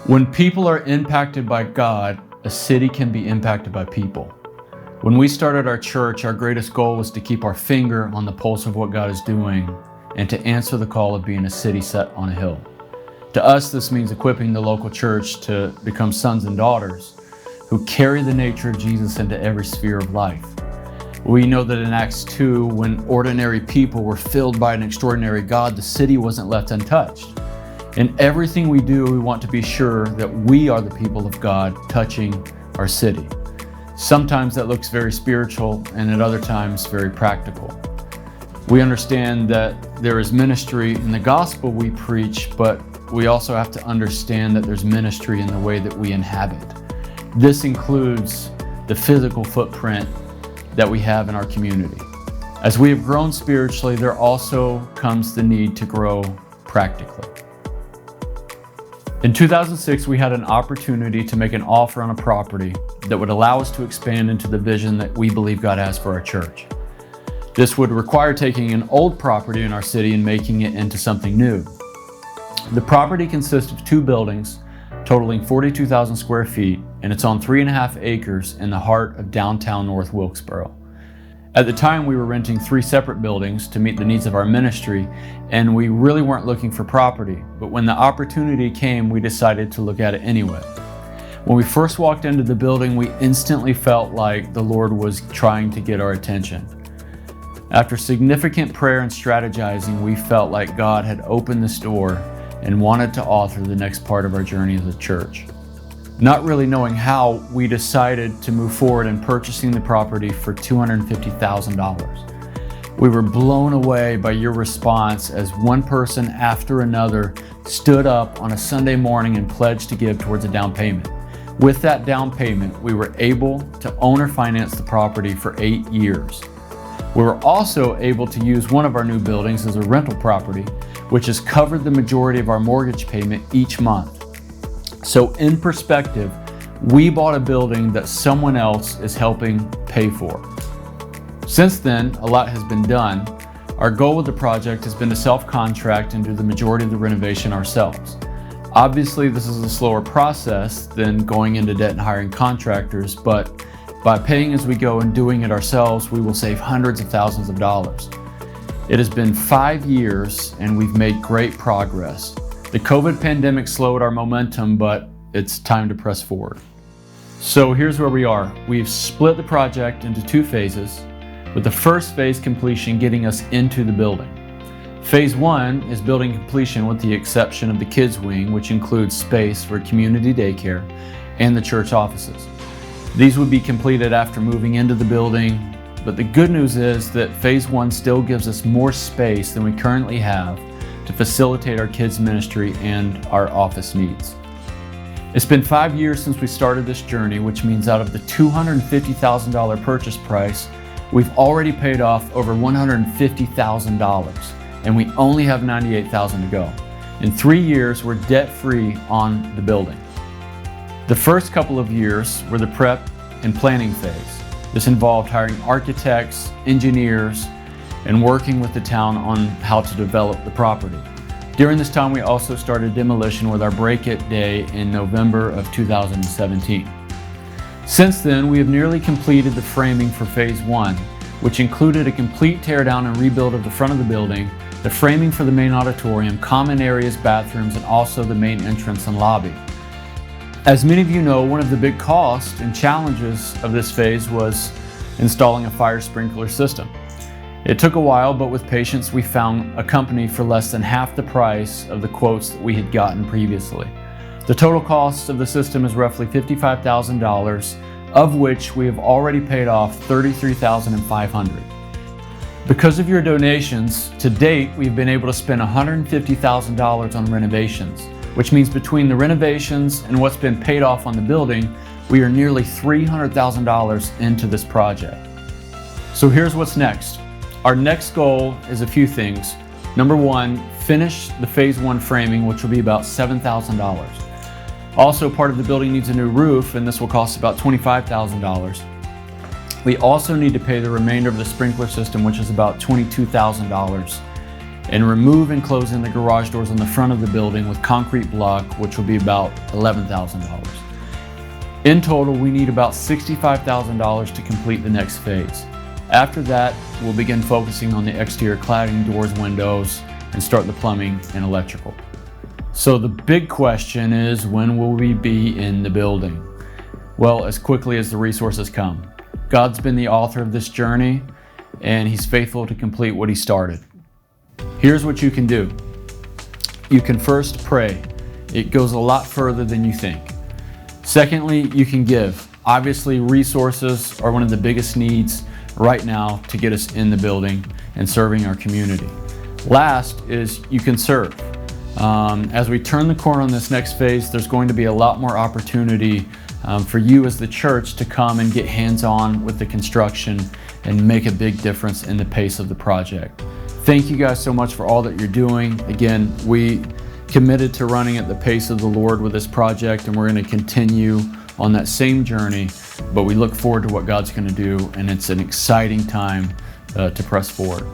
When people are impacted by God, a city can be impacted by people. When we started our church, our greatest goal was to keep our finger on the pulse of what God is doing and to answer the call of being a city set on a hill. To us, this means equipping the local church to become sons and daughters who carry the nature of Jesus into every sphere of life. We know that in Acts 2, when ordinary people were filled by an extraordinary God, the city wasn't left untouched. In everything we do, we want to be sure that we are the people of God touching our city. Sometimes that looks very spiritual, and at other times very practical. We understand that there is ministry in the gospel we preach, but we also have to understand that there's ministry in the way that we inhabit. This includes the physical footprint that we have in our community. As we have grown spiritually, there also comes the need to grow practically. In 2006, we had an opportunity to make an offer on a property that would allow us to expand into the vision that we believe God has for our church. This would require taking an old property in our city and making it into something new. The property consists of 2 buildings totaling 42,000 square feet, and it's on 3.5 acres in the heart of downtown North Wilkesboro. At the time, we were renting 3 separate buildings to meet the needs of our ministry, and we really weren't looking for property. But when the opportunity came, we decided to look at it anyway. When we first walked into the building, we instantly felt like the Lord was trying to get our attention. After significant prayer and strategizing, we felt like God had opened this door and wanted to author the next part of our journey as a church. Not really knowing how, we decided to move forward in purchasing the property for $250,000. We were blown away by your response as one person after another stood up on a Sunday morning and pledged to give towards a down payment. With that down payment, we were able to own or finance the property for 8 years. We were also able to use one of our new buildings as a rental property, which has covered the majority of our mortgage payment each month. So in perspective, we bought a building that someone else is helping pay for. Since then, a lot has been done. Our goal with the project has been to self-contract and do the majority of the renovation ourselves. Obviously, this is a slower process than going into debt and hiring contractors, but by paying as we go and doing it ourselves, we will save hundreds of thousands of dollars. It has been 5 years and we've made great progress. The COVID pandemic slowed our momentum, but it's time to press forward. So here's where we are. We've split the project into 2 phases, with the first phase completion getting us into the building. Phase 1 is building completion with the exception of the kids wing, which includes space for community daycare and the church offices. These would be completed after moving into the building, but the good news is that Phase 1 still gives us more space than we currently have to facilitate our kids' ministry and our office needs. It's been 5 years since we started this journey, which means out of the $250,000 purchase price, we've already paid off over $150,000, and we only have $98,000 to go. In 3 years, we're debt-free on the building. The first couple of years were the prep and planning phase. This involved hiring architects, engineers, and working with the town on how to develop the property. During this time, we also started demolition with our break-it day in November of 2017. Since then, we have nearly completed the framing for Phase 1, which included a complete teardown and rebuild of the front of the building, the framing for the main auditorium, common areas, bathrooms, and also the main entrance and lobby. As many of you know, one of the big costs and challenges of this phase was installing a fire sprinkler system. It took a while, but with patience, we found a company for less than half the price of the quotes that we had gotten previously. The total cost of the system is roughly $55,000, of which we have already paid off $33,500. Because of your donations, to date, we've been able to spend $150,000 on renovations, which means between the renovations and what's been paid off on the building, we are nearly $300,000 into this project. So here's what's next. Our next goal is a few things. Number 1, finish the Phase 1 framing, which will be about $7,000. Also, part of the building needs a new roof, and this will cost about $25,000. We also need to pay the remainder of the sprinkler system, which is about $22,000. and remove and close in the garage doors on the front of the building with concrete block, which will be about $11,000. In total, we need about $65,000 to complete the next phase. After that, we'll begin focusing on the exterior cladding, doors, windows, and start the plumbing and electrical. So the big question is, when will we be in the building? Well, as quickly as the resources come. God's been the author of this journey, and He's faithful to complete what He started. Here's what you can do. You can first pray. It goes a lot further than you think. Secondly, you can give. Obviously, resources are one of the biggest needs right now to get us in the building and serving our community. Last is you can serve. As we turn the corner on this next phase, there's going to be a lot more opportunity for you as the church to come and get hands-on with the construction and make a big difference in the pace of the project. Thank you guys so much for all that you're doing. Again, we committed to running at the pace of the Lord with this project, and we're going to continue on that same journey, but we look forward to what God's going to do, and it's an exciting time to press forward.